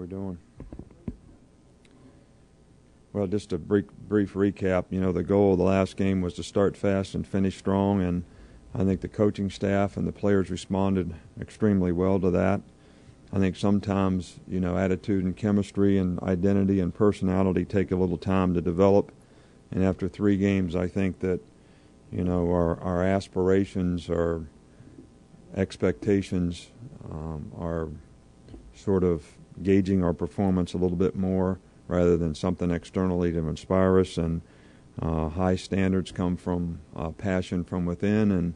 we're doing. Well, just a brief recap. The goal of the last game was to start fast and finish strong, and I think the coaching staff and the players responded extremely well to that. I think sometimes, attitude and chemistry and identity and personality take a little time to develop, and after 3 games, I think that, our aspirations, our expectations are sort of gauging our performance a little bit more rather than something externally to inspire us. And high standards come from passion from within, and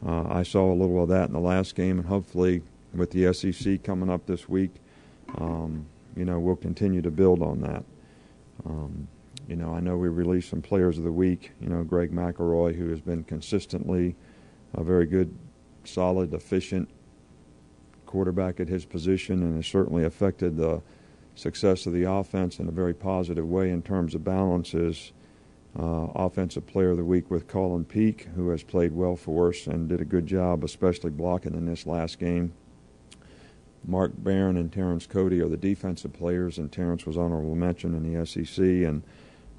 I saw a little of that in the last game, and hopefully with the SEC coming up this week, we'll continue to build on that. I know we released some players of the week, Greg McElroy, who has been consistently a very good, solid, efficient quarterback at his position and has certainly affected the success of the offense in a very positive way in terms of balances. Offensive Player of the Week with Colin Peake, who has played well for us and did a good job, especially blocking in this last game. Mark Barron and Terrence Cody are the defensive players, and Terrence was honorable mention in the SEC. And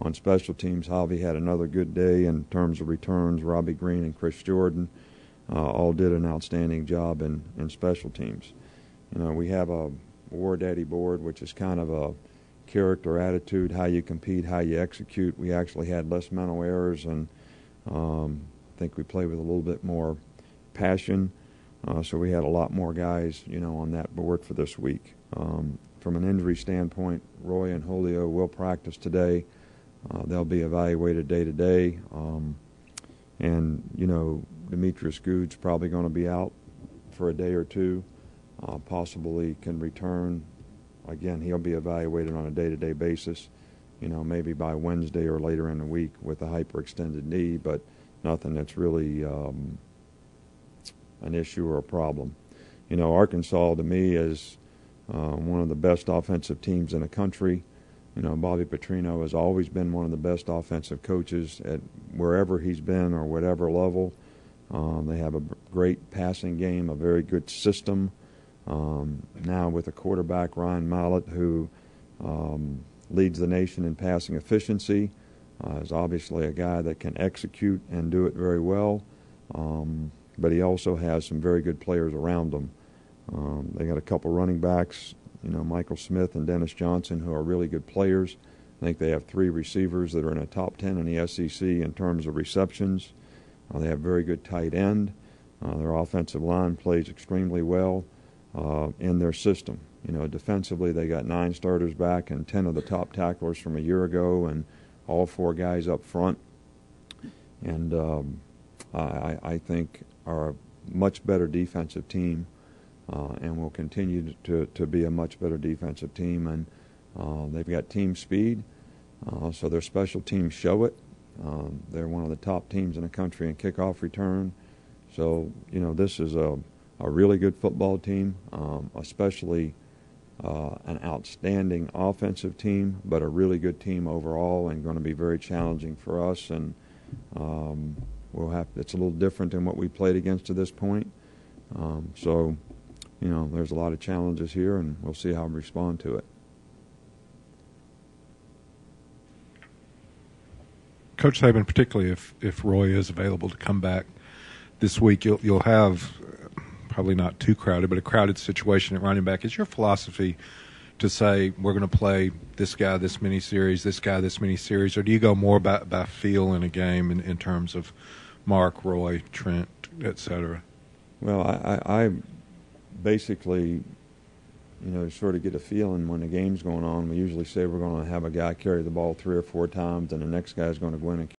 on special teams, Javi had another good day in terms of returns. Robbie Green and Chris Jordan all did an outstanding job in special teams. We have a War Daddy board, which is kind of a character, attitude, how you compete, how you execute. We actually had less mental errors, and I think we played with a little bit more passion. So we had a lot more guys, on that board for this week. From an injury standpoint, Roy and Julio will practice today. They'll be evaluated day to day. And, Demetrius Good's probably going to be out for a day or two. Possibly can return. Again, he'll be evaluated on a day-to-day basis, maybe by Wednesday or later in the week with a hyperextended knee, but nothing that's really an issue or a problem. Arkansas, to me, is one of the best offensive teams in the country. Bobby Petrino has always been one of the best offensive coaches at wherever he's been or whatever level. They have a great passing game, a very good system. Now with a quarterback, Ryan Mallett, who leads the nation in passing efficiency, is obviously a guy that can execute and do it very well. But he also has some very good players around him. They got a couple running backs, Michael Smith and Dennis Johnson, who are really good players. I think they have 3 receivers that are in the top 10 in the SEC in terms of receptions. They have very good tight end. Their offensive line plays extremely well in their system. Defensively, they got 9 starters back and 10 of the top tacklers from a year ago, and all 4 guys up front. And I think are a much better defensive team, and will continue to be a much better defensive team. And they've got team speed, so their special teams show it. They're one of the top teams in the country in kickoff return. So, this is a really good football team, especially an outstanding offensive team, but a really good team overall and going to be very challenging for us. And it's a little different than what we played against to this point. So, there's a lot of challenges here, and we'll see how we respond to it. Coach Saban, particularly if Roy is available to come back this week, you'll have probably not too crowded, but a crowded situation at running back. Is your philosophy to say we're going to play this guy this many series, this guy this many series, or do you go more by feel in a game in terms of Mark, Roy, Trent, et cetera? Well, I basically, sort of get a feeling when the game's going on. We usually say we're going to have a guy carry the ball 3 or 4 times, and the next guy's going to go in and